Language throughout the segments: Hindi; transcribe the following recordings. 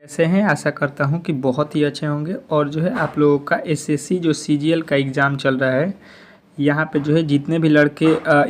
कैसे हैं? आशा करता हूँ कि बहुत ही अच्छे होंगे। और जो है आप लोगों का एसएससी जो सीजीएल का एग्ज़ाम चल रहा है, यहाँ पे जो है जितने भी लड़के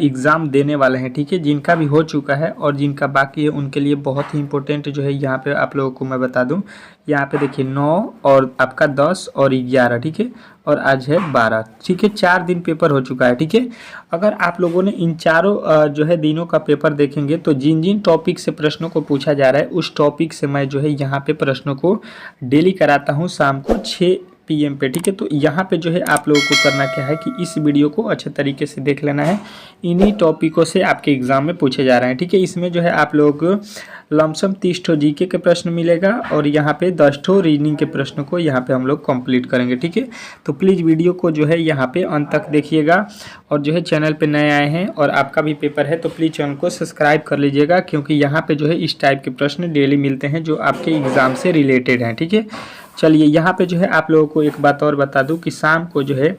एग्ज़ाम देने वाले हैं, ठीक है, जिनका भी हो चुका है और जिनका बाकी है उनके लिए बहुत ही इम्पोर्टेंट जो है यहाँ पे आप लोगों को मैं बता दूँ। यहाँ पे देखिए 9 और आपका 10 और 11, ठीक है, और आज है 12, ठीक है। 4 दिन पेपर हो चुका है, ठीक है। अगर आप लोगों ने इन चारों जो है दिनों का पेपर देखेंगे तो जिन जिन टॉपिक से प्रश्नों को पूछा जा रहा है उस टॉपिक से मैं जो है यहाँ पे प्रश्नों को डेली कराता हूँ शाम को 6 PM पे, ठीक है। तो यहाँ पे जो है आप लोगों को करना क्या है कि इस वीडियो को अच्छे तरीके से देख लेना है। इन्हीं टॉपिकों से आपके एग्जाम में पूछे जा रहे हैं, ठीक है। इसमें जो है आप लोगों को लमसम 30 ठो जीके के प्रश्न मिलेगा और यहाँ पे 10 ठो रीजनिंग के प्रश्नों को यहाँ पे हम लोग कंप्लीट करेंगे, ठीक है। तो प्लीज़ वीडियो को जो है यहाँ पे अंत तक देखिएगा। और जो है चैनल पे नए आए हैं और आपका भी पेपर है तो प्लीज़ चैनल को सब्सक्राइब कर लीजिएगा, क्योंकि यहाँ पे जो है इस टाइप के प्रश्न डेली मिलते हैं जो आपके एग्ज़ाम से रिलेटेड हैं, ठीक है। चलिए यहाँ पे जो है आप लोगों को एक बात और बता दूं कि शाम को जो है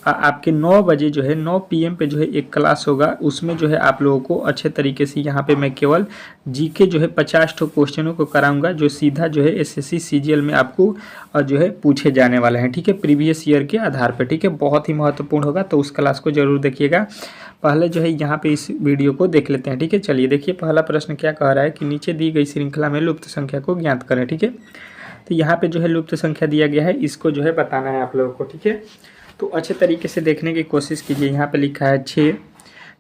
आपके 9 बजे जो है 9 PM पे जो है एक क्लास होगा। उसमें जो है आप लोगों को अच्छे तरीके से यहाँ पे मैं केवल जीके जो है 50 ठो क्वेश्चनों को कराऊंगा जो सीधा जो है एसएससी सीजीएल में आपको जो है पूछे जाने वाले हैं, ठीक है, प्रीवियस ईयर के आधार पर, ठीक है। बहुत ही महत्वपूर्ण होगा तो उस क्लास को जरूर देखिएगा। पहले जो है यहाँ पे इस वीडियो को देख लेते हैं, ठीक है। चलिए देखिए पहला प्रश्न क्या कह रहा है कि नीचे दी गई श्रृंखला में लुप्त संख्या को ज्ञात करें, ठीक है। तो यहाँ पे जो है लुप्त संख्या दिया गया है, इसको जो है बताना है आप लोगों को, ठीक है। तो अच्छे तरीके से देखने की कोशिश कीजिए। यहाँ पे लिखा है 6,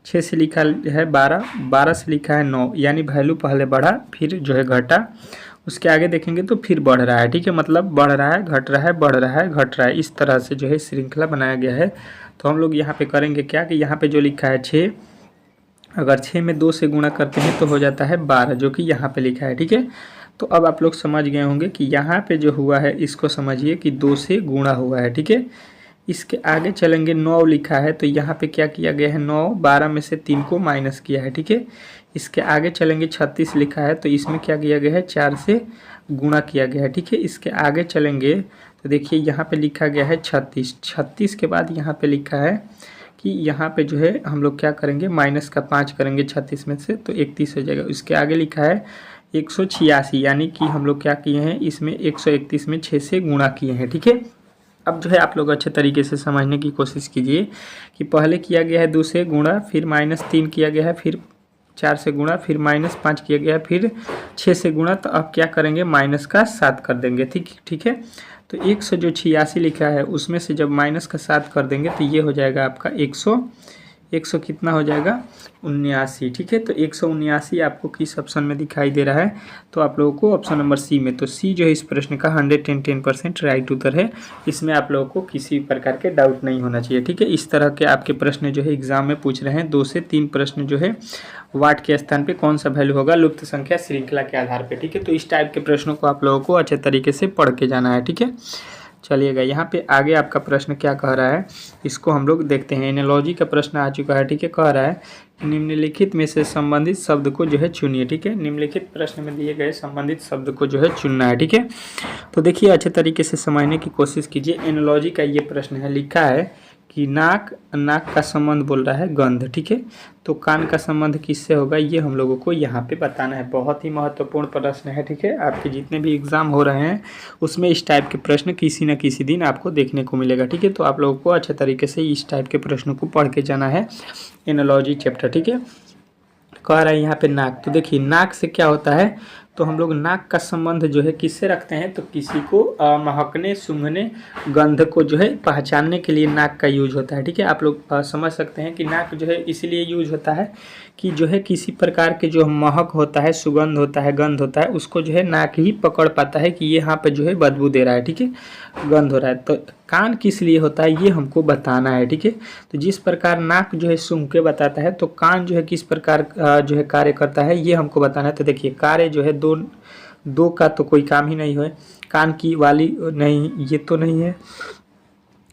6 से लिखा है 12, 12 से लिखा है 9, यानी वैल्यू पहले बढ़ा फिर जो है घटा, उसके आगे देखेंगे तो फिर बढ़ रहा है, ठीक है। मतलब बढ़ रहा है, घट रहा है, बढ़ रहा है, घट रहा है, इस तरह से जो है श्रृंखला बनाया गया है। तो हम लोग यहाँ पे करेंगे क्या कि यहाँ पे जो लिखा है 6, अगर 6 में 2 से गुणा करते हैं तो हो जाता है 12, जो कि यहाँ पे लिखा है, ठीक है। तो अब आप लोग समझ गए होंगे कि यहाँ पे जो हुआ है इसको समझिए कि 2 से गुणा हुआ है, ठीक है। इसके आगे चलेंगे 9 लिखा है तो यहाँ पे क्या किया गया है 9, 12 में से 3 को माइनस किया है, ठीक है। इसके आगे चलेंगे 36 लिखा है तो इसमें क्या किया गया है 4 से गुणा किया गया है, ठीक है। इसके आगे चलेंगे तो देखिए यहाँ पे लिखा गया है 36, 36 के बाद यहाँ पे लिखा है कि यहाँ पे जो है हम लोग क्या करेंगे माइनस का 5 करेंगे 36 में से तो 31 हो जाएगा। इसके आगे लिखा है 186, यानी कि हम लोग क्या किए हैं इसमें 131 में 6 से गुणा किए हैं, ठीक है। अब जो है आप लोग अच्छे तरीके से समझने की कोशिश कीजिए कि पहले किया गया है 2 से गुणा, फिर -3 किया गया है, फिर 4 से गुणा, फिर -5 किया गया है, फिर 6 से गुणा। तो अब क्या करेंगे माइनस का 7 कर देंगे, ठीक है। तो 186 लिखा है उसमें से जब माइनस का 7 कर देंगे तो ये हो जाएगा आपका 100 कितना हो जाएगा 79, ठीक है। तो 179 आपको किस ऑप्शन में दिखाई दे रहा है तो आप लोगों को ऑप्शन नंबर सी में। तो सी जो है इस प्रश्न का 110% राइट उत्तर है। इसमें आप लोगों को किसी प्रकार के डाउट नहीं होना चाहिए, ठीक है। इस तरह के आपके प्रश्न जो है एग्जाम में पूछ रहे हैं। 2 से 3 प्रश्न जो है वाट के स्थान पे कौन सा वैल्यू होगा लुप्त संख्या श्रृंखला के आधार पे, ठीक है। तो इस टाइप के प्रश्नों को आप लोगों को अच्छे तरीके से पढ़ के जाना है, ठीक है। चलिएगा यहाँ पे आगे आपका प्रश्न क्या कह रहा है इसको हम लोग देखते हैं। एनालॉजी का प्रश्न आ चुका है, ठीक है। कह रहा है निम्नलिखित में से संबंधित शब्द को जो है चुनिए, ठीक है। निम्नलिखित प्रश्न में दिए गए संबंधित शब्द को जो है चुनना है, ठीक है। तो देखिए अच्छे तरीके से समझने की कोशिश कीजिए। एनालॉजी का ये प्रश्न है, लिखा है कि नाक का संबंध बोल रहा है गंध, ठीक है। तो कान का संबंध किससे होगा ये हम लोगों को यहाँ पे बताना है। बहुत ही महत्वपूर्ण प्रश्न है, ठीक है। आपके जितने भी एग्जाम हो रहे हैं उसमें इस टाइप के प्रश्न किसी न किसी दिन आपको देखने को मिलेगा, ठीक है। तो आप लोगों को अच्छे तरीके से इस टाइप के प्रश्नों को पढ़ के जाना है एनालॉजी चैप्टर, ठीक है। कह रहा है यहाँ पे नाक, तो देखिए नाक से क्या होता है तो हम लोग नाक का संबंध जो है किससे रखते हैं तो किसी को महकने, सूंघने, गंध को जो है पहचानने के लिए नाक का यूज होता है, ठीक है। आप लोग समझ सकते हैं कि नाक जो है इसलिए यूज होता है कि जो है किसी प्रकार के जो महक होता है, सुगंध होता है, गंध होता है, उसको जो है नाक ही पकड़ पाता है कि ये यहाँ पे जो है बदबू दे रहा है, ठीक है, गंध हो रहा है। तो कान किस लिए होता है ये हमको बताना है, ठीक है। तो जिस प्रकार नाक जो है सूंघ के बताता है तो कान जो है किस प्रकार जो है कार्य करता है ये हमको बताना है। तो देखिए कार्य जो है दो का तो कोई काम ही नहीं है, कान की वाली नहीं, ये तो नहीं है,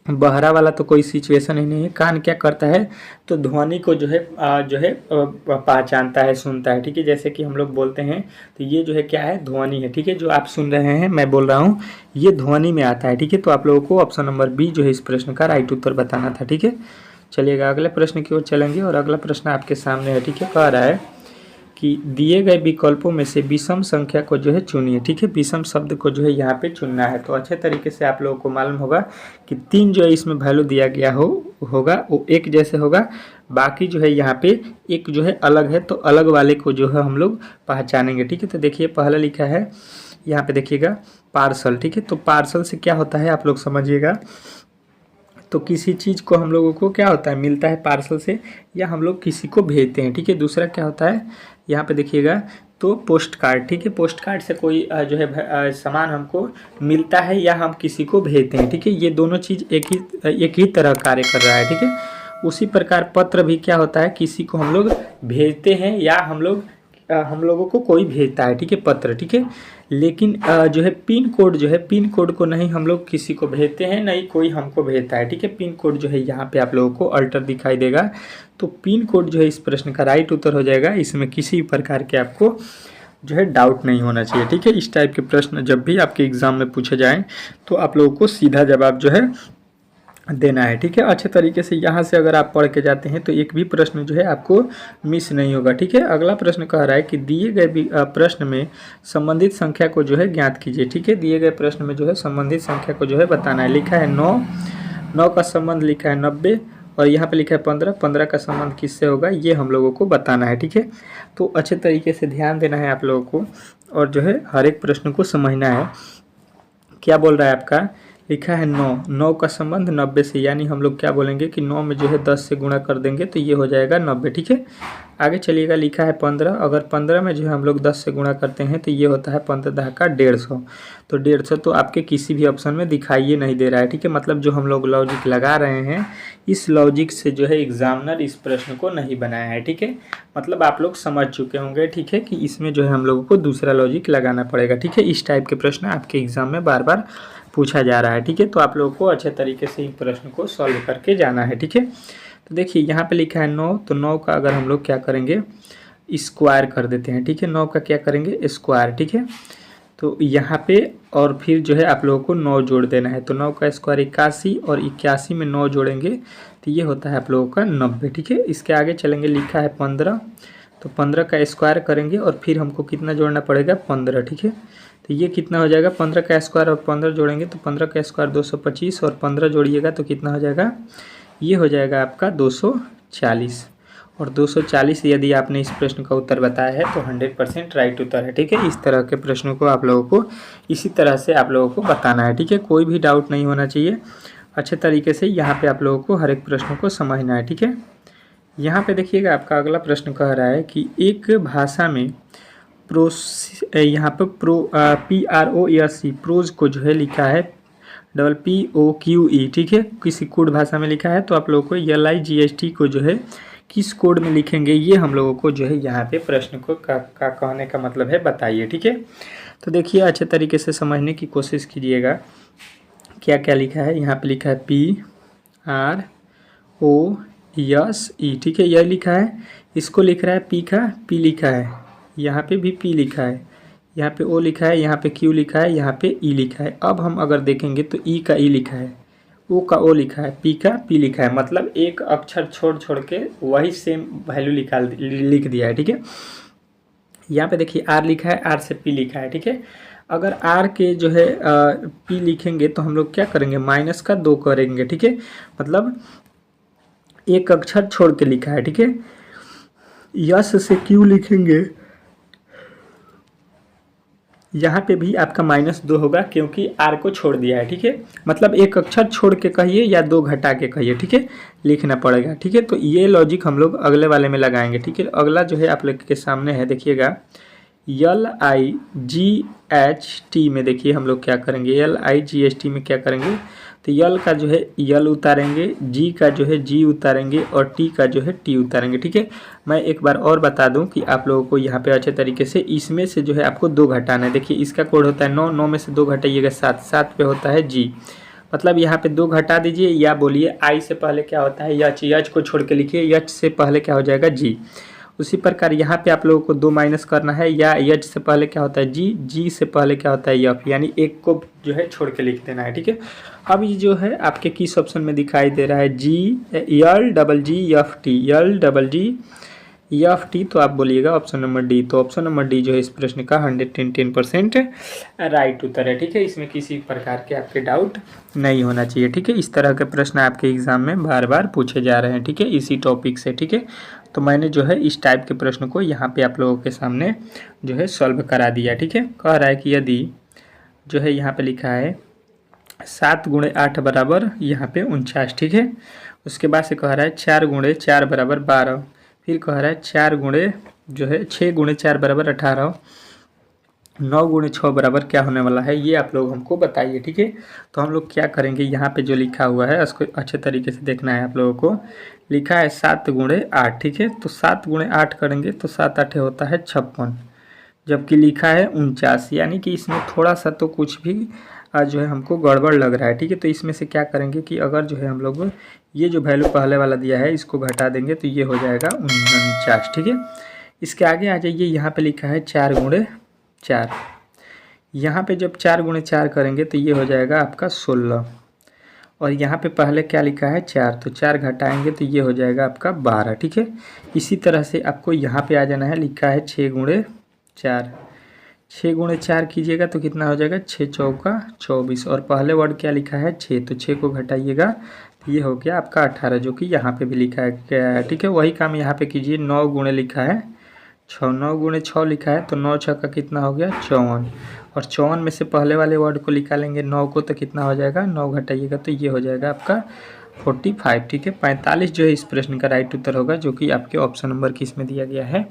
बहरा वाला तो कोई सिचुएशन ही नहीं है। कान क्या करता है तो ध्वनि को जो है पहचानता है, सुनता है, ठीक है। जैसे कि हम लोग बोलते हैं तो ये जो है क्या है ध्वनि है, ठीक है। जो आप सुन रहे हैं मैं बोल रहा हूँ ये ध्वनि में आता है, ठीक है। तो आप लोगों को ऑप्शन नंबर बी जो है इस प्रश्न का राइट उत्तर बताना था, ठीक है। चलिएगा अगले प्रश्न की ओर चलेंगे और अगला प्रश्न आपके सामने है, ठीक है। कह रहा है कि दिए गए विकल्पों में से विषम संख्या को जो है चुनिए। ठीक है, विषम शब्द को जो है यहाँ पे चुनना है। तो अच्छे तरीके से आप लोगों को मालूम होगा कि 3 जो है इसमें वैल्यू दिया गया होगा वो एक जैसे होगा, बाकी जो है यहाँ पे एक जो है अलग है, तो अलग वाले को जो है हम लोग पहचानेंगे। ठीक है, तो देखिए पहला लिखा है यहाँ पे देखिएगा पार्सल। ठीक है, तो पार्सल से क्या होता है आप लोग समझिएगा, तो किसी चीज़ को हम लोगों को क्या होता है मिलता है पार्सल से, या हम लोग किसी को भेजते हैं। ठीक है, दूसरा क्या होता है यहाँ पे देखिएगा तो पोस्ट कार्ड। ठीक है, पोस्ट कार्ड से कोई जो है सामान हमको मिलता है या हम किसी को भेजते हैं। ठीक है, ये दोनों चीज़ एक ही तरह कार्य कर रहा है। ठीक है, उसी प्रकार पत्र भी क्या होता है, किसी को हम लोग भेजते हैं या हम लोगों को कोई भेजता है। ठीक है, पत्र। ठीक है, लेकिन जो है पिन कोड जो है, पिन कोड को नहीं हम लोग किसी को भेजते हैं, नहीं कोई हमको भेजता है। ठीक है, पिन कोड जो है यहाँ पे आप लोगों को अल्टर दिखाई देगा, तो पिन कोड जो है इस प्रश्न का राइट उत्तर हो जाएगा। इसमें किसी प्रकार के आपको जो है डाउट नहीं होना चाहिए। ठीक है, इस टाइप के प्रश्न जब भी आपके एग्जाम में पूछे जाएँ तो आप लोगों को सीधा जवाब जो है देना है। ठीक है, अच्छे तरीके से यहाँ से अगर आप पढ़ के जाते हैं तो एक भी प्रश्न जो है आपको मिस नहीं होगा। ठीक है, अगला प्रश्न कह रहा है कि दिए गए प्रश्न में संबंधित संख्या को जो है ज्ञात कीजिए। ठीक है, दिए गए प्रश्न में जो है संबंधित संख्या को जो है बताना है। लिखा है 9 का संबंध लिखा है 90, और यहाँ पे लिखा है 15 का संबंध किससे होगा ये हम लोगों को बताना है। ठीक है, तो अच्छे तरीके से ध्यान देना है आप लोगों को, और जो है हर एक प्रश्न को समझना है। क्या बोल रहा है आपका, लिखा है 9 का संबंध 90 से, यानी हम लोग क्या बोलेंगे कि 9 में जो है 10 से गुणा कर देंगे तो ये हो जाएगा 90। ठीक है, आगे चलिएगा, लिखा है 15, अगर 15 में जो है हम लोग 10 से गुणा करते हैं तो ये होता है 15 का 150, तो 150 तो आपके किसी भी ऑप्शन में दिखाई नहीं दे रहा है। ठीक है, मतलब जो हम लोग लॉजिक लगा रहे हैं इस लॉजिक से जो है एग्जामिनर इस प्रश्न को नहीं बनाया है। ठीक है, मतलब आप लोग समझ चुके होंगे। ठीक है, कि इसमें जो है हम लोगों को दूसरा लॉजिक लगाना पड़ेगा। ठीक है, इस टाइप के प्रश्न आपके एग्जाम में बार बार पूछा जा रहा है। ठीक है, तो आप लोगों को अच्छे तरीके से इन प्रश्न को सॉल्व करके जाना है। ठीक है, तो देखिए यहाँ पे लिखा है 9, तो 9 का अगर हम लोग क्या करेंगे स्क्वायर कर देते हैं। ठीक है, 9 का क्या करेंगे स्क्वायर। ठीक है, तो यहाँ पे और फिर जो है आप लोगों को 9 जोड़ देना है, तो 9 का स्क्वायर 81, और 81 में 9 जोड़ेंगे तो ये होता है आप लोगों का 90। ठीक है, इसके आगे चलेंगे, लिखा है 15, तो 15 का स्क्वायर करेंगे और फिर हमको कितना जोड़ना पड़ेगा 15। ठीक है, तो ये कितना हो जाएगा 15 का स्क्वायर और 15 जोड़ेंगे तो 15 का स्क्वायर 225, और 15 जोड़िएगा तो कितना हो जाएगा, ये हो जाएगा आपका 240, और 240 यदि आपने इस प्रश्न का उत्तर बताया है तो 100% राइट उत्तर है। ठीक है, इस तरह के प्रश्नों को आप लोगों को इसी तरह से आप लोगों को बताना है। ठीक है, कोई भी डाउट नहीं होना चाहिए, अच्छे तरीके से यहाँ पे आप लोगों को हर एक प्रश्न को समझना है। ठीक है, यहाँ पे देखिएगा आपका अगला प्रश्न कह रहा है कि एक भाषा में यहाँ पर PROSE प्रोज को जो है लिखा है PPOQE। ठीक है, किसी कोड भाषा में लिखा है, तो आप लोगों को LIGHT को जो है किस कोड में लिखेंगे ये हम लोगों को जो है यहाँ पे प्रश्न को का कहने का मतलब है बताइए। ठीक है, तो देखिए अच्छे तरीके से समझने की कोशिश कीजिएगा क्या क्या लिखा है। यहाँ पे लिखा है PROSE। ठीक है, यह लिखा है, इसको लिख रहा है P लिखा है, यहाँ पे भी P लिखा है, यहाँ पे O लिखा है, यहाँ पे Q लिखा है, यहाँ पे E लिखा है। अब हम अगर देखेंगे तो E का E लिखा है, O का O लिखा है, P का P लिखा है, मतलब एक अक्षर छोड़ के वही सेम वैल्यू लिख दिया है। ठीक है, यहाँ पे देखिए R लिखा है, R से P लिखा है। ठीक है, अगर R के जो है P लिखेंगे तो हम लोग क्या करेंगे माइनस का 2 करेंगे। ठीक है, मतलब एक अक्षर छोड़ के लिखा है। ठीक है, यस से Q लिखेंगे, यहाँ पे भी आपका -2 होगा क्योंकि R को छोड़ दिया है। ठीक है, मतलब एक अक्षर छोड़ के कहिए या 2 घटा के कहिए। ठीक है, लिखना पड़ेगा। ठीक है, तो ये लॉजिक हम लोग अगले वाले में लगाएंगे। ठीक है, अगला जो है आप लोग के सामने है, देखिएगा LIGHT में देखिए हम लोग क्या करेंगे, LIGHT में क्या करेंगे, तो यल का जो है यल उतारेंगे, जी का जो है जी उतारेंगे, और टी का जो है टी उतारेंगे। ठीक है, मैं एक बार और बता दूं कि आप लोगों को यहाँ पे अच्छे तरीके से इसमें से जो है आपको 2 घटाना है। देखिए इसका कोड होता है 9 में से 2 घटाइएगा 7 पे होता है जी, मतलब यहाँ पे 2 घटा दीजिए, या बोलिए आई से पहले क्या होता है यच को छोड़ के लिखिए, यच से पहले क्या हो जाएगा जी। उसी प्रकार यहाँ पे आप लोगों को 2 माइनस करना है, या यच से पहले क्या होता है जी, जी से पहले क्या होता है यफ, यानी एक को जो है छोड़ के लिख देना है। ठीक है, अब ये जो है आपके किस ऑप्शन में दिखाई दे रहा है, LGGFT, LGGFT EFT, तो आप बोलिएगा ऑप्शन नंबर डी। तो ऑप्शन नंबर डी जो है इस प्रश्न का 110% राइट उत्तर है। ठीक है, इसमें किसी प्रकार के आपके डाउट नहीं होना चाहिए। ठीक है, इस तरह के प्रश्न आपके एग्जाम में बार बार पूछे जा रहे हैं। ठीक है, इसी टॉपिक से। ठीक है, तो मैंने जो है इस टाइप के प्रश्न को यहाँ पे आप लोगों के सामने जो है सॉल्व करा दिया। ठीक है, कह रहा है कि यदि जो है यहाँ पे लिखा है 7 गुणे 8 बराबर यहाँ पे 49। ठीक है, उसके बाद से कह रहा है 4 गुणे 4 बराबर 12। फिर कह रहा है 4 गुणे जो है 6 गुणे 4 बराबर 18। 9 गुणे 6 बराबर क्या होने वाला है, ये आप लोग हमको बताइए। ठीक है, तो हम लोग क्या करेंगे, यहाँ पे जो लिखा हुआ है उसको अच्छे तरीके से देखना है आप लोगों को। लिखा है 7 गुणे 8। ठीक है, तो 7 गुणे 8 करेंगे तो 7 8 होता है 56, जबकि लिखा है 49, यानी कि इसमें थोड़ा सा तो कुछ भी जो है हमको गड़बड़ लग रहा है। ठीक है, तो इसमें से क्या करेंगे कि अगर जो है हम लोग ये जो वैल्यू पहले वाला दिया है इसको घटा देंगे तो ये हो जाएगा 49। ठीक है, इसके आगे आ जाइए, यहाँ पे लिखा है 4 गुणे 4। यहाँ पे जब 4 गुणे 4 करेंगे तो ये हो जाएगा आपका 16, और यहाँ पे पहले क्या लिखा है 4, तो 4 घटाएंगे तो ये हो जाएगा आपका 12। ठीक है, इसी तरह से आपको यहाँ पे आ जाना है, लिखा है 6 गुणे 4। 6 गुणे 4 कीजिएगा तो कितना हो जाएगा, 6 चौका 24, और पहले वर्ड क्या लिखा है 6, तो 6 को घटाइएगा तो ये हो गया आपका 18, जो कि यहाँ पे भी लिखा है क्या है। ठीक है, वही काम यहाँ पे कीजिए। 9 गुणे लिखा है 6, 9 गुणे 6 लिखा है तो 9 6 का कितना हो गया 54, और 54 में से पहले वाले वर्ड को निकालेंगे 9 को तो कितना हो जाएगा, 9 घटाइएगा तो ये हो जाएगा आपका 45। ठीक है, 45 जो है इस प्रश्न का राइट उत्तर होगा, जो कि आपके ऑप्शन नंबर किस में दिया गया है,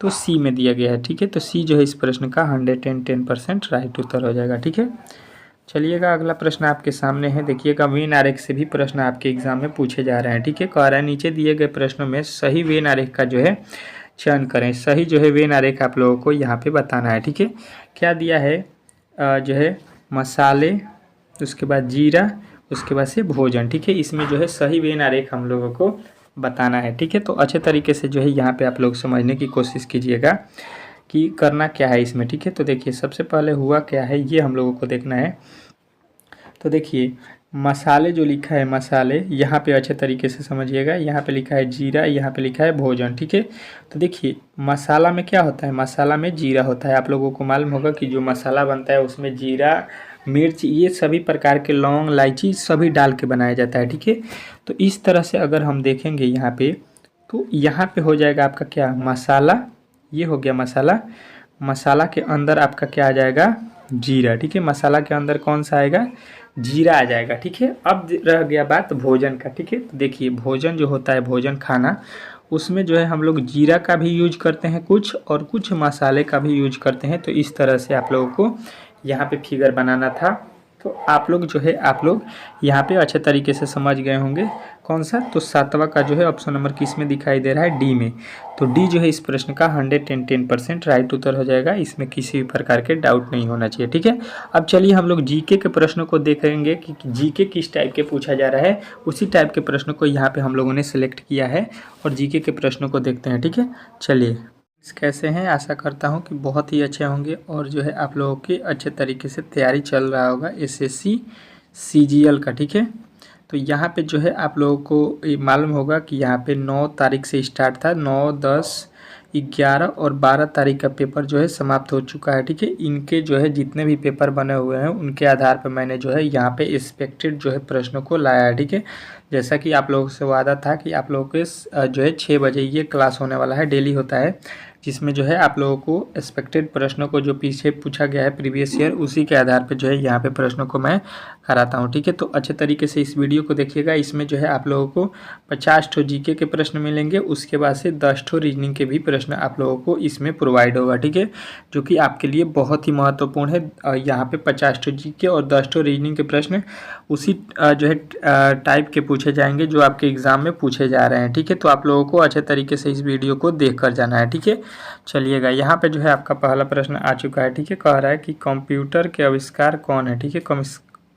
तो सी में दिया गया है। ठीक है, तो सी जो है इस प्रश्न का 110% राइट उत्तर हो जाएगा। ठीक है, चलिएगा अगला प्रश्न आपके सामने है। देखिएगा, वेन आरेख से भी प्रश्न आपके एग्जाम में पूछे जा रहे हैं। ठीक है, कह रहा है नीचे दिए गए प्रश्नों में सही वेन आरेख का जो है चयन करें। सही जो है वेन आरेख आप लोगों को यहाँ पे बताना है। ठीक है, क्या दिया है, जो है मसाले, उसके बाद जीरा, उसके बाद से भोजन। ठीक है, इसमें जो है सही वेन आरेख हम लोगों को बताना है। ठीक है, तो अच्छे तरीके से जो है यहाँ पे आप लोग समझने की कोशिश कीजिएगा कि करना क्या है इसमें। ठीक है, तो देखिए सबसे पहले हुआ क्या है ये हम लोगों को देखना है। तो देखिए मसाले जो लिखा है, मसाले यहाँ पे अच्छे तरीके से समझिएगा। यहाँ पे लिखा है जीरा, यहाँ पे लिखा है भोजन। ठीक है, तो देखिए मसाला में क्या होता है, मसाला में जीरा होता है। आप लोगों को मालूम होगा कि जो मसाला बनता है उसमें जीरा, मिर्च, ये सभी प्रकार के लौंग, इलायची सभी डाल के बनाया जाता है। ठीक है, तो इस तरह से अगर हम देखेंगे यहाँ पे, तो यहाँ पे हो जाएगा आपका क्या, मसाला, ये हो गया मसाला। मसाला के अंदर आपका क्या आ जाएगा, जीरा। ठीक है, मसाला के अंदर कौन सा आएगा, जीरा आ जाएगा। ठीक है, अब रह गया बात भोजन का। ठीक है, तो देखिए भोजन जो होता है, भोजन खाना, उसमें जो है हम लोग जीरा का भी यूज करते हैं कुछ, और कुछ मसाले का भी यूज करते हैं। तो इस तरह से आप लोगों को यहाँ पे फिगर बनाना था। तो आप लोग जो है आप लोग यहाँ पे अच्छे तरीके से समझ गए होंगे। कौन सा, तो 7वां का जो है ऑप्शन नंबर किस में दिखाई दे रहा है, डी में। तो डी जो है इस प्रश्न का 110% राइट उत्तर हो जाएगा। इसमें किसी भी प्रकार के डाउट नहीं होना चाहिए। ठीक है, अब चलिए हम लोग जीके के प्रश्नों को देखेंगे कि जीके किस टाइप के पूछा जा रहा है। उसी टाइप के प्रश्नों को यहाँ पे हम लोगों ने सिलेक्ट किया है और जीके के प्रश्नों को देखते हैं। ठीक है, चलिए कैसे हैं, आशा करता हूं कि बहुत ही अच्छे होंगे और जो है आप लोगों की अच्छे तरीके से तैयारी चल रहा होगा एसएससी सीजीएल का। ठीक है, तो यहाँ पे जो है आप लोगों को ये मालूम होगा कि यहाँ पे 9 तारीख से स्टार्ट था, 9, 10, 11 और 12 तारीख का पेपर जो है समाप्त हो चुका है। ठीक है, इनके जो है जितने भी पेपर बने हुए हैं उनके आधार पर मैंने जो है यहाँ पे एक्सपेक्टेड जो है प्रश्नों को लाया है। ठीक है, जैसा कि आप लोगों से वादा था कि आप लोगों के जो है 6 बजे ये क्लास होने वाला है, डेली होता है, जिसमें जो है आप लोगों को एक्सपेक्टेड प्रश्नों को जो पीछे पूछा गया है प्रीवियस ईयर, उसी के आधार पे जो है यहाँ पे प्रश्नों को मैं कराता हूँ। ठीक है, तो अच्छे तरीके से इस वीडियो को देखिएगा। इसमें जो है आप लोगों को 50 ठो जीके के प्रश्न मिलेंगे, उसके बाद से 10 ठो रीजनिंग के भी प्रश्न आप लोगों को इसमें प्रोवाइड होगा। ठीक है, जो कि आपके लिए बहुत ही महत्वपूर्ण है। यहाँ पे 50 ठो जीके और 10 ठो रीजनिंग के प्रश्न उसी जो है टाइप के पूछे जाएंगे जो आपके एग्जाम में पूछे जा रहे हैं। ठीक है, तो आप लोगों को अच्छे तरीके से इस वीडियो को देख कर जाना है। ठीक है, चलिएगा यहाँ पे जो है आपका पहला प्रश्न आ चुका है। ठीक है, कह रहा है कि कंप्यूटर के आविष्कार कौन है। ठीक है,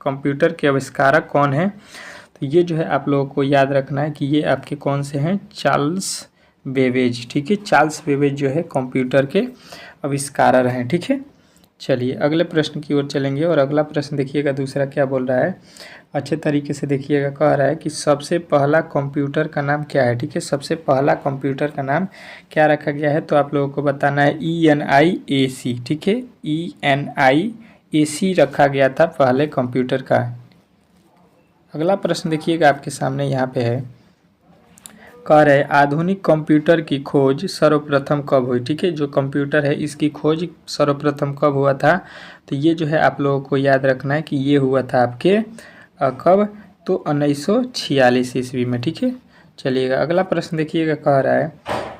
कंप्यूटर के आविष्कारक कौन है, तो ये जो है आप लोगों को याद रखना है कि ये आपके कौन से हैं, चार्ल्स बेबेज। ठीक है, चार्ल्स बेबेज जो है कंप्यूटर के आविष्कारक हैं। ठीक है, चलिए अगले प्रश्न की ओर चलेंगे और अगला प्रश्न देखिएगा दूसरा क्या बोल रहा है, अच्छे तरीके से देखिएगा। कह रहा है कि सबसे पहला कंप्यूटर का नाम क्या है। ठीक है, सबसे पहला कंप्यूटर का नाम क्या रखा गया है, तो आप लोगों को बताना है ENIAC। ठीक है, ENIAC रखा गया था पहले कंप्यूटर का। अगला प्रश्न देखिएगा आपके सामने यहाँ पे है, कह रहे आधुनिक कंप्यूटर की खोज सर्वप्रथम कब हुई। ठीक है, जो कंप्यूटर है इसकी खोज सर्वप्रथम कब हुआ था, तो ये जो है आप लोगों को याद रखना है कि ये हुआ था आपके कब, तो 1946 ईस्वी में। ठीक है, चलिएगा अगला प्रश्न देखिएगा। कह रहा है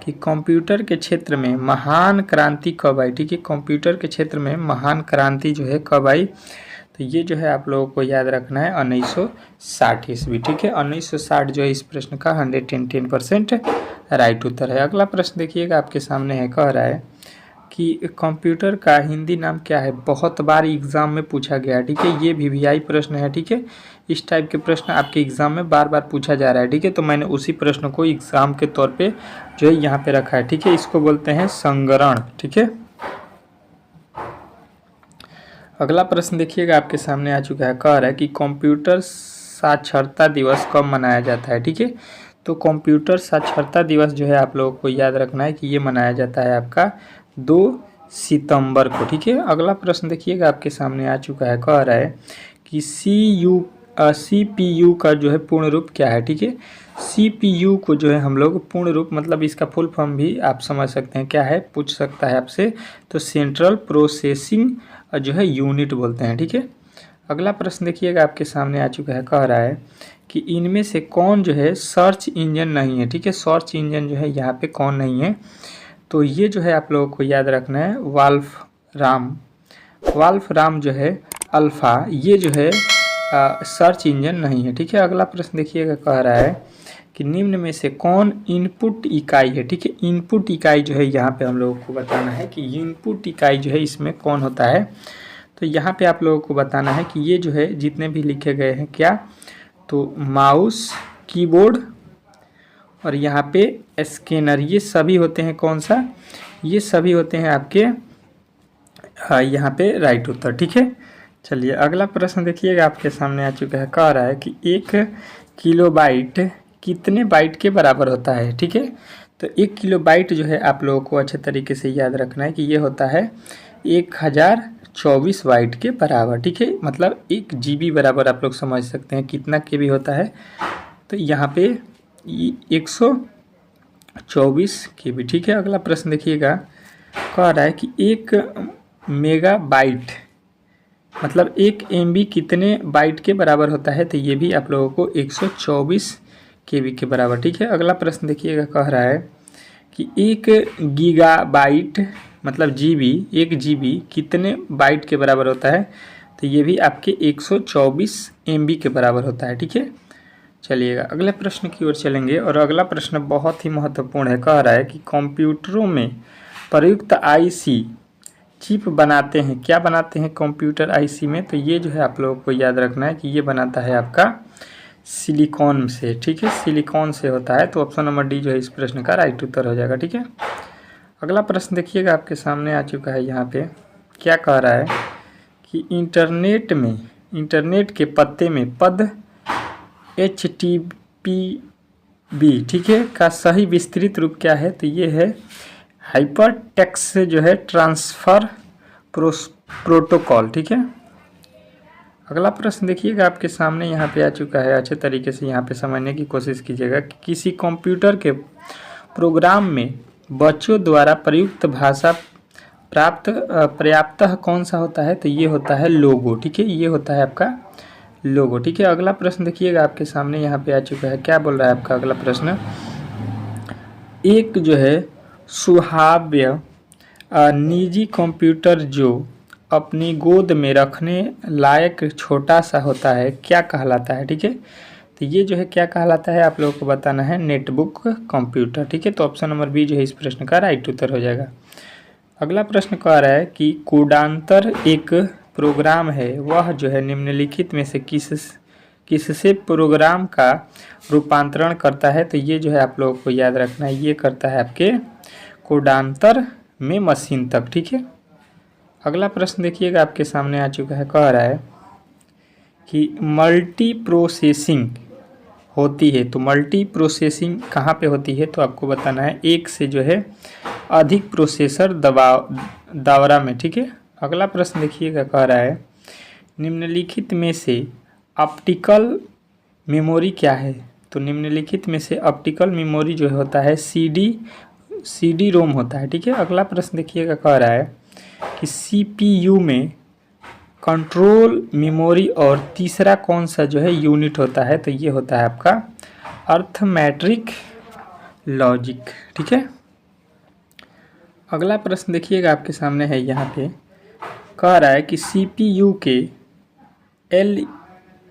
कि कंप्यूटर के क्षेत्र में महान क्रांति कब आई। ठीक है, कंप्यूटर के क्षेत्र में महान क्रांति जो है कब आई, तो ये जो है आप लोगों को याद रखना है 1960 ईस्वी। ठीक है, 1960 जो है इस प्रश्न का 110% राइट उत्तर है। अगला प्रश्न देखिएगा आपके सामने है, कह रहा है कि कंप्यूटर का हिंदी नाम क्या है। बहुत बार एग्जाम में पूछा गया है। ठीक है, ये VVI प्रश्न है। ठीक है, इस टाइप के प्रश्न आपके एग्जाम में बार बार पूछा जा रहा है। ठीक है, तो मैंने उसी प्रश्न को एग्जाम के तौर पे जो है यहाँ पे रखा है। ठीक है, इसको बोलते हैं संगरण। ठीक है, अगला प्रश्न देखिएगा आपके सामने आ चुका है। कह रहा है कि कंप्यूटर साक्षरता दिवस कब मनाया जाता है। ठीक है, तो कंप्यूटर साक्षरता दिवस जो है आप लोगों को याद रखना है कि ये मनाया जाता है आपका 2 सितंबर को। ठीक है, अगला प्रश्न देखिएगा आपके सामने आ चुका है। कह रहा है कि CPU का जो है पूर्ण रूप क्या है। ठीक है, CPU को जो है हम लोग पूर्ण रूप मतलब इसका फुल फॉर्म भी आप समझ सकते हैं क्या है, पूछ सकता है आपसे, तो सेंट्रल प्रोसेसिंग जो है यूनिट बोलते हैं। ठीक है, अगला प्रश्न देखिएगा आपके सामने आ चुका है। कह रहा है कि इनमें से कौन जो है सर्च इंजन नहीं है। ठीक है, सर्च इंजन जो है यहाँ पे कौन नहीं है, तो ये जो है आप लोगों को याद रखना है वाल्फराम जो है अल्फ़ा, ये जो है सर्च इंजन नहीं है। ठीक है, अगला प्रश्न देखिएगा। कह रहा है कि निम्न में से कौन इनपुट इकाई है। ठीक है, इनपुट इकाई जो है यहाँ पे हम लोगों को बताना है कि इनपुट इकाई जो है इसमें कौन होता है, तो यहाँ पे आप लोगों को बताना है कि ये जो है जितने भी लिखे गए हैं क्या, तो माउस, कीबोर्ड और यहाँ पे स्कैनर, ये सभी होते हैं कौन सा, ये सभी होते हैं आपके यहाँ पे राइट उत्तर। ठीक है, चलिए अगला प्रश्न देखिएगा आपके सामने आ चुका है। कह रहा है कि 1 किलोबाइट कितने बाइट के बराबर होता है। ठीक है, तो 1 किलोबाइट जो है आप लोगों को अच्छे तरीके से याद रखना है कि ये होता है 1024 बाइट के बराबर। ठीक है, मतलब 1 GB बराबर आप लोग समझ सकते हैं कितना KB होता है, तो यहाँ पे 124 KB। ठीक है, अगला प्रश्न देखिएगा। कह रहा है कि 1 मेगाबाइट मतलब 1 MB कितने बाइट के बराबर होता है, तो ये भी आप लोगों को 124 KB के बराबर। ठीक है, अगला प्रश्न देखिएगा। कह रहा है कि 1 गीगाबाइट मतलब GB 1 GB कितने बाइट के बराबर होता है, तो ये भी आपके 124 MB के बराबर होता है। ठीक है, चलिएगा अगले प्रश्न की ओर चलेंगे और अगला प्रश्न बहुत ही महत्वपूर्ण है। कह रहा है कि कंप्यूटरों में प्रयुक्त IC चिप बनाते हैं, क्या बनाते हैं कंप्यूटर IC में, तो ये जो है आप लोगों को याद रखना है कि ये बनाता है आपका सिलिकॉन से। ठीक है, सिलिकॉन से होता है, तो ऑप्शन नंबर D जो है इस प्रश्न का राइट उत्तर हो जाएगा। ठीक है, अगला प्रश्न देखिएगा आपके सामने आ चुका है। यहाँ पे क्या कह रहा है कि इंटरनेट के पते में पद HTTP ठीक है का सही विस्तृत रूप क्या है, तो ये है हाइपर टेक्स्ट जो है ट्रांसफ़र प्रोटोकॉल। ठीक है, अगला प्रश्न देखिएगा आपके सामने यहाँ पे आ चुका है। अच्छे तरीके से यहाँ पे समझने की कोशिश कीजिएगा कि किसी कंप्यूटर के प्रोग्राम में बच्चों द्वारा प्रयुक्त भाषा पर्याप्तः कौन सा होता है, तो ये होता है लोगो। ठीक है, ये होता है आपका लोगो। ठीक है, अगला प्रश्न देखिएगा आपके सामने यहाँ पे आ चुका है। क्या बोल रहा है आपका अगला प्रश्न, एक जो है सुहाव्य निजी कंप्यूटर जो अपनी गोद में रखने लायक छोटा सा होता है क्या कहलाता है। ठीक है, तो ये जो है क्या कहलाता है आप लोगों को बताना है नेटबुक कंप्यूटर। ठीक है, तो ऑप्शन नंबर B जो है इस प्रश्न का राइट उत्तर हो जाएगा। अगला प्रश्न कह रहा है कि कोडांतर एक प्रोग्राम है, वह जो है निम्नलिखित में से किससे प्रोग्राम का रूपांतरण करता है, तो ये जो है आप लोगों को याद रखना है, ये करता है आपके कोडांतर में मशीन तक। ठीक है, अगला प्रश्न देखिएगा आपके सामने आ चुका है, कह रहा है कि मल्टी प्रोसेसिंग होती है। तो मल्टी प्रोसेसिंग कहाँ पे होती है, तो आपको बताना है एक से जो है अधिक प्रोसेसर दावरा में, ठीक है। अगला प्रश्न देखिएगा, कह रहा है निम्नलिखित में से ऑप्टिकल मेमोरी क्या है। तो निम्नलिखित में से ऑप्टिकल मेमोरी जो होता है सी डी रोम होता है, ठीक है। अगला प्रश्न देखिएगा, कह रहा है कि CPU में कंट्रोल मेमोरी और तीसरा कौन सा जो है यूनिट होता है, तो ये होता है आपका अर्थमेटिक लॉजिक, ठीक है। अगला प्रश्न देखिएगा आपके सामने है, यहाँ पे कह रहा है कि CPU के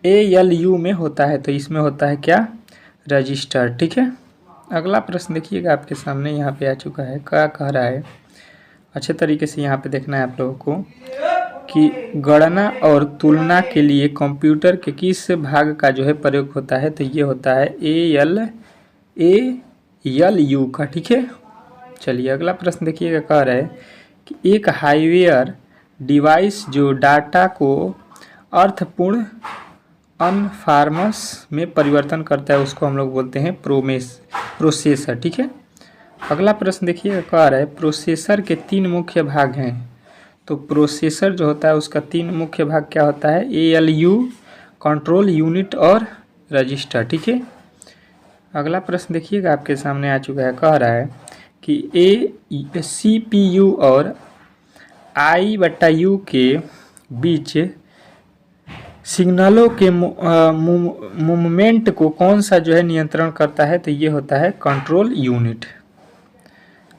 ALU में होता है, तो इसमें होता है क्या, रजिस्टर, ठीक है। अगला प्रश्न देखिएगा आपके सामने यहाँ पे आ चुका है, क्या कह रहा है, अच्छे तरीके से यहाँ पे देखना है आप लोगों को कि गणना और तुलना के लिए कंप्यूटर के किस भाग का जो है प्रयोग होता है, तो ये होता है ALU का, ठीक है। चलिए अगला प्रश्न देखिएगा, कह रहा है कि एक हार्डवेयर डिवाइस जो डाटा को अर्थपूर्ण अनफॉर्म्स में परिवर्तन करता है उसको हम लोग बोलते हैं प्रोसेसर, ठीक है। अगला प्रश्न देखिएगा, कह रहा है प्रोसेसर के 3 मुख्य भाग हैं। तो प्रोसेसर जो होता है उसका 3 मुख्य भाग क्या होता है, ALU, कंट्रोल यूनिट और रजिस्टर, ठीक है। अगला प्रश्न देखिएगा आपके सामने आ चुका है, कह रहा है कि CPU और I/U के बीच सिग्नलों के मूवमेंट को कौन सा जो है नियंत्रण करता है, तो ये होता है कंट्रोल यूनिट।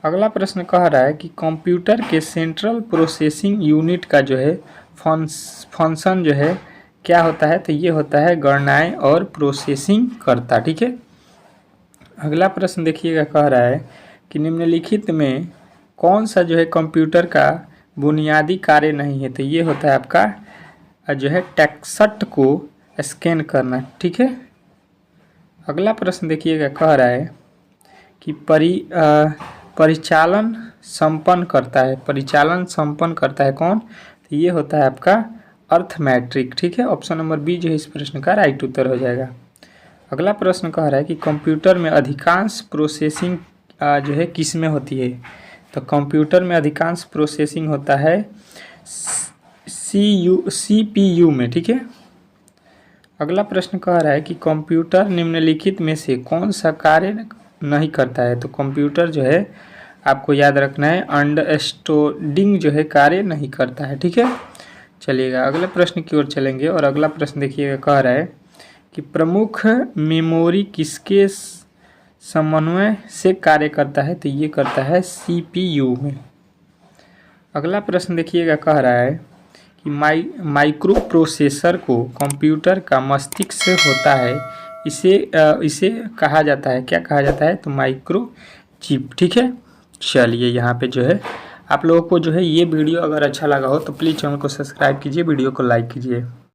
अगला प्रश्न कह रहा है कि कंप्यूटर के सेंट्रल प्रोसेसिंग यूनिट का जो है फंक्शन जो है क्या होता है, तो ये होता है गणनाएं और प्रोसेसिंग करता, ठीक है। अगला प्रश्न देखिएगा, कह रहा है कि निम्नलिखित में कौन सा जो है कंप्यूटर का बुनियादी कार्य नहीं है, तो ये होता है आपका जो है टेक्स्ट को स्कैन करना, ठीक है। अगला प्रश्न देखिएगा, कह रहा है कि परिचालन संपन्न करता है कौन, तो ये होता है आपका अर्थमेटिक, ठीक है। ऑप्शन नंबर बी जो है इस प्रश्न का राइट उत्तर हो जाएगा। अगला प्रश्न कह रहा है कि कंप्यूटर में अधिकांश प्रोसेसिंग जो है किस में होती है, तो कंप्यूटर में अधिकांश प्रोसेसिंग होता है CPU में, ठीक है। अगला प्रश्न कह रहा है कि कंप्यूटर निम्नलिखित में से कौन सा कार्य नहीं करता है, तो कंप्यूटर जो है आपको याद रखना है अंडरस्टैंडिंग जो है कार्य नहीं करता है, ठीक है। चलिएगा अगले प्रश्न की ओर चलेंगे, और अगला प्रश्न देखिएगा, कह रहा है कि प्रमुख मेमोरी किसके समन्वय से कार्य करता है, तो ये करता है CPU में। अगला प्रश्न देखिएगा, कह रहा है कि माइक्रो प्रोसेसर को कंप्यूटर का मस्तिष्क होता है, इसे कहा जाता है, क्या कहा जाता है, तो माइक्रो चिप, ठीक है। चलिए यहाँ पे जो है आप लोगों को जो है ये वीडियो अगर अच्छा लगा हो तो प्लीज़ चैनल को सब्सक्राइब कीजिए, वीडियो को लाइक कीजिए।